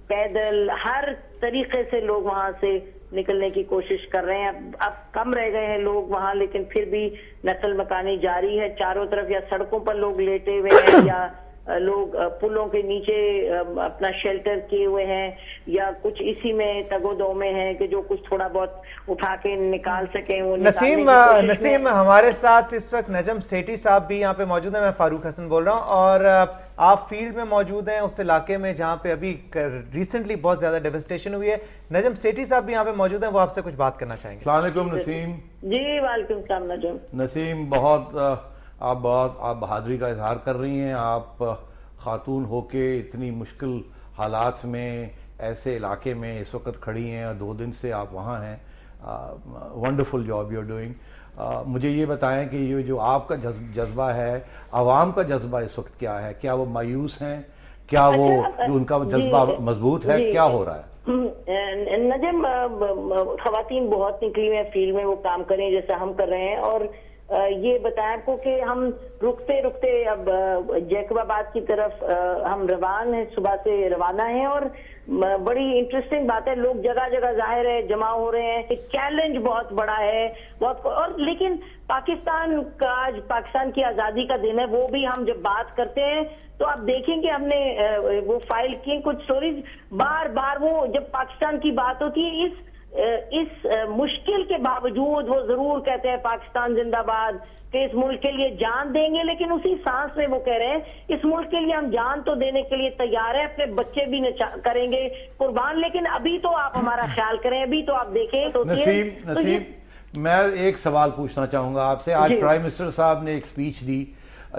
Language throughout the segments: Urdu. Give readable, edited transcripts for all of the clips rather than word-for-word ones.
پیدل ہر طریقے سے لوگ وہاں سے نکلنے کی کوشش کر رہے ہیں. اب کم رہ گئے ہیں لوگ وہاں، لیکن پھر بھی نقل مکانی جاری ہے. چاروں طرف یا سڑکوں پر لوگ لیٹے ہوئے ہیں، یا لوگ پلوں کے نیچے اپنا شیلٹر کیے ہوئے ہیں، یا کچھ اسی میں تگ و دو میں ہیں کہ جو کچھ تھوڑا بہت اٹھا کے نکال سکیں وہ نکالنے کی کوشش میں. نسیم ہمارے ساتھ اس وقت نجم سیٹھی صاحب بھی یہاں پہ موجود ہیں. میں فاروق حسن بول رہا ہوں، اور آپ فیلڈ میں موجود ہیں اس علاقے میں جہاں پہ ابھی ریسنٹلی بہت زیادہ ڈیوسٹیشن ہوئی ہے. نجم سیٹھی صاحب بھی یہاں پہ موجود ہیں، وہ آپ سے کچھ بات کرنا چاہیں گے. السلام علیکم نسیم. جی وعلیکم السلام نجم. نسیم، آپ بہادری کا اظہار کر رہی ہیں. آپ خاتون ہو کے اتنی مشکل حالات میں ایسے علاقے میں اس وقت کھڑی ہیں، اور 2 دن سے آپ وہاں ہیں. Wonderful job you are doing. مجھے یہ بتائیں کہ یہ جو آپ کا جذبہ ہے، عوام کا جذبہ اس وقت کیا ہے؟ کیا وہ مایوس ہیں؟ کیا وہ ان کا جذبہ مضبوط ہے؟ کیا ہو رہا ہے؟ نجم، خواتین بہت نکلی ہوئی ہیں فیلڈ میں، وہ کام کریں جیسا ہم کر رہے ہیں. اور یہ بتائیں آپ کو کہ ہم رکتے رکتے اب جیکب آباد کی طرف ہم روان ہیں، صبح سے روانہ ہیں. اور بڑی انٹرسٹنگ بات ہے، لوگ جگہ جگہ ظاہر ہے جمع ہو رہے ہیں. چیلنج بہت بڑا ہے اور لیکن پاکستان کا آج پاکستان کی آزادی کا دن ہے. وہ بھی ہم جب بات کرتے ہیں تو آپ دیکھیں کہ ہم نے وہ فائل کی کچھ سٹوریز بار بار. وہ جب پاکستان کی بات ہوتی ہے اس مشکل کے باوجود وہ ضرور کہتے ہیں پاکستان زندہ باد، کہ اس ملک کے لیے جان دیں گے. لیکن اسی سانس میں وہ کہہ رہے ہیں اس ملک کے لیے ہم جان تو دینے کے لیے تیار ہیں، اپنے بچے بھی کریں گے قربان. لیکن ابھی تو آپ ہمارا خیال کریں، ابھی تو آپ دیکھیں. نسیم، میں ایک سوال پوچھنا چاہوں گا آپ سے. آج پرائم منسٹر صاحب نے ایک سپیچ دی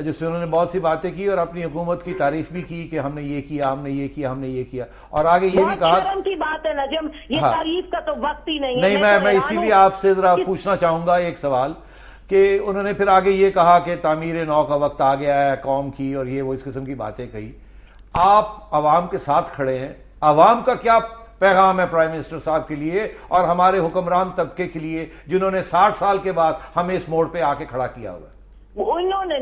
جس میں انہوں نے بہت سی باتیں کی اور اپنی حکومت کی تعریف بھی کی کہ ہم نے یہ کیا، ہم نے یہ کیا، ہم نے یہ کیا، اور آگے یہ بھی کہا. شرم کی بات ہے نجم، یہ تعریف کا تو وقت ہی نہیں ہے. نہیں، میں اسی لیے آپ سے ذرا پوچھنا چاہوں گا ایک سوال کہ انہوں نے پھر آگے یہ کہا کہ تعمیر نو کا وقت آ گیا ہے قوم کی، اور یہ وہ اس قسم کی باتیں کہی. آپ عوام کے ساتھ کھڑے ہیں، عوام کا کیا پیغام ہے پرائم منسٹر صاحب کے لیے اور ہمارے حکمران طبقے کے لیے جنہوں نے 60 سال کے بعد ہمیں اس موڑ پہ آ کے کھڑا کیا ہوا ہے؟ انہوں نے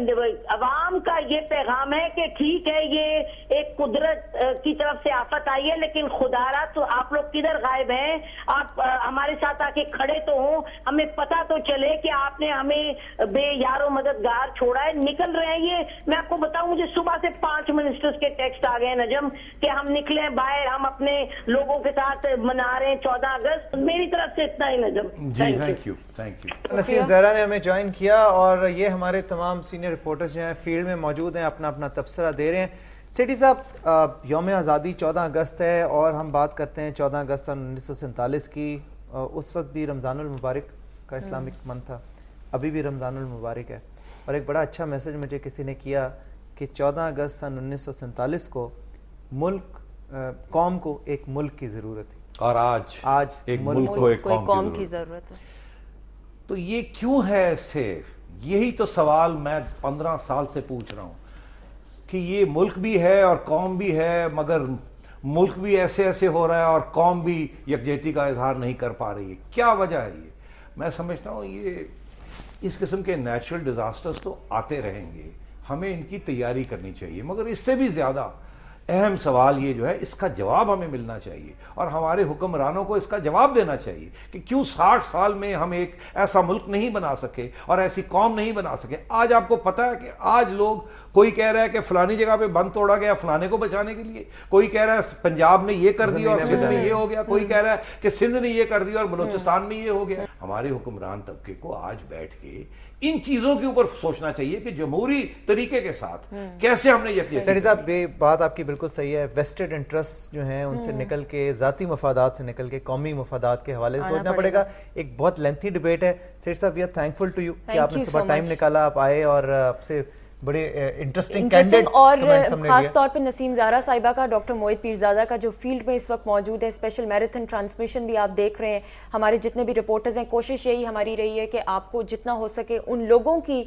عوام کا یہ پیغام ہے کہ ٹھیک ہے یہ ایک قدرت کی طرف سے آفت آئی ہے، لیکن خدا را تو آپ لوگ کدھر غائب ہیں؟ آپ ہمارے ساتھ آ کے کھڑے تو ہوں، ہمیں پتا تو چلے کہ آپ نے ہمیں بے یار و مددگار چھوڑا ہے. نکل رہے ہیں یہ، میں آپ کو بتاؤں مجھے صبح سے 5 منسٹرز کے ٹیکسٹ آ گئے ہیں نجم کہ ہم نکلے باہر، ہم اپنے لوگوں کے ساتھ منا رہے ہیں 14 اگست. میری طرف سے اتنا ہی نجم. جی تھینک یو. نسیم زہرا نے ہمیں جوائن کیا، اور یہ ہمارے تمام سینئر رپورٹرز جو ہیں فیلڈ میں موجود ہیں، اپنا اپنا تبصرہ دے رہے ہیں. سیٹھی صاحب، یوم آزادی 14 اگست ہے اور ہم بات کرتے ہیں 14 اگست سن 1947 کی. اس وقت بھی رمضان المبارک کا اسلامک منتھ تھا، ابھی بھی رمضان المبارک ہے. اور ایک بڑا اچھا میسج مجھے کسی نے کیا کہ 14 اگست سن 1947 کو قوم کو ایک ملک کی ضرورت تھی، اور آج ایک ملک کو ایک قوم کی ضرورت ہے. تو یہ کیوں ہے ایسے؟ یہی تو سوال میں 15 سال سے پوچھ رہا ہوں کہ یہ ملک بھی ہے اور قوم بھی ہے، مگر ملک بھی ایسے ایسے ہو رہا ہے اور قوم بھی یکجہتی کا اظہار نہیں کر پا رہی ہے. کیا وجہ ہے یہ؟ میں سمجھتا ہوں یہ اس قسم کے نیچرل ڈیزاسٹرز تو آتے رہیں گے، ہمیں ان کی تیاری کرنی چاہیے، مگر اس سے بھی زیادہ اہم سوال یہ جو ہے اس کا جواب ہمیں ملنا چاہیے اور ہمارے حکمرانوں کو اس کا جواب دینا چاہیے کہ کیوں 60 سال میں ہم ایک ایسا ملک نہیں بنا سکے اور ایسی قوم نہیں بنا سکے. آج آپ کو پتا ہے کہ آج لوگ، کوئی کہہ رہا ہے کہ فلانی جگہ پہ بند توڑا گیا فلانے کو بچانے کے لیے، کوئی کہہ رہا ہے پنجاب نے یہ کر دیا اور سندھ میں یہ ہو گیا، کوئی کہہ رہا ہے کہ سندھ نے یہ کر دیا اور بلوچستان میں یہ ہو گیا. ہمارے حکمران طبقے کو آج بیٹھ کے ان چیزوں کے اوپر سوچنا چاہیے کہ جمہوری طریقے کے ساتھ کیسے ہم نے سیٹھی صاحب یہ بات آپ کی بالکل صحیح ہے. ویسٹڈ انٹرسٹ جو ہیں ان سے نکل کے، ذاتی مفادات سے نکل کے قومی مفادات کے حوالے سے سوچنا پڑے گا. ایک بہت لینتھی ڈیبیٹ ہے. سیٹھی صاحب we are thankful to you کہ آپ نے صبح ٹائم نکالا، آپ آئے اور آپ سے بڑے انٹرسٹنگ اور خاص طور پہ نسیم زہرا صاحبہ کا، ڈاکٹر موہت پیرزادہ کا جو فیلڈ میں اس وقت موجود ہے. اسپیشل میراتھن ٹرانسمیشن بھی آپ دیکھ رہے ہیں. ہمارے جتنے بھی رپورٹرز ہیں، کوشش یہی ہماری رہی ہے کہ آپ کو جتنا ہو سکے ان لوگوں کی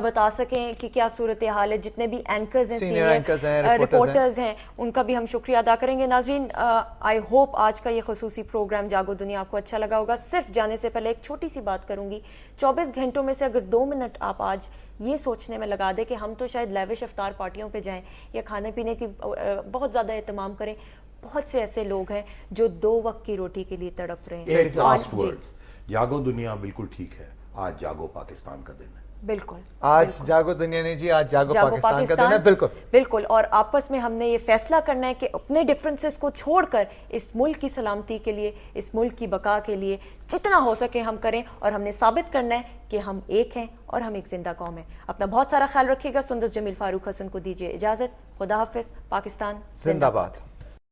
بتا سکیں کہ کیا صورتحال ہے. جتنے بھی اینکرز ہیں، سینئر رپورٹرز ہیں، ان کا بھی ہم شکریہ ادا کریں گے. ناظرین، آئی ہوپ آج کا یہ خصوصی پروگرام جاگو دنیا آپ کو اچھا لگا ہوگا. صرف جانے سے پہلے ایک چھوٹی سی بات کروں گی. 24 گھنٹوں میں سے اگر 2 منٹ آپ آج یہ سوچنے میں لگا دیں کہ ہم تو شاید لیوش افطار پارٹیوں پہ جائیں یا کھانے پینے کی بہت زیادہ اہتمام کریں، بہت سے ایسے لوگ ہیں جو 2 وقت کی روٹی کے لیے تڑپ رہے ہیں. ایک لاسٹ ورڈز, جاگو دنیا بالکل ٹھیک ہے, آج جاگو پاکستان کا دن ہے. بالکل, آج جاگو دنیا نے جی, آج جاگو پاکستان کا دن ہے. بالکل بالکل, اور آپس میں ہم نے یہ فیصلہ کرنا ہے کہ اپنے ڈفرنسز کو چھوڑ کر اس ملک کی سلامتی کے لیے, اس ملک کی بقا کے لیے جتنا ہو سکے ہم کریں, اور ہم نے ثابت کرنا ہے کہ ہم ایک ہیں اور ہم ایک زندہ قوم ہیں. اپنا بہت سارا خیال رکھیے گا. سندس جمیل فاروق حسن کو دیجیے اجازت. خدا حافظ. پاکستان زندہ باد.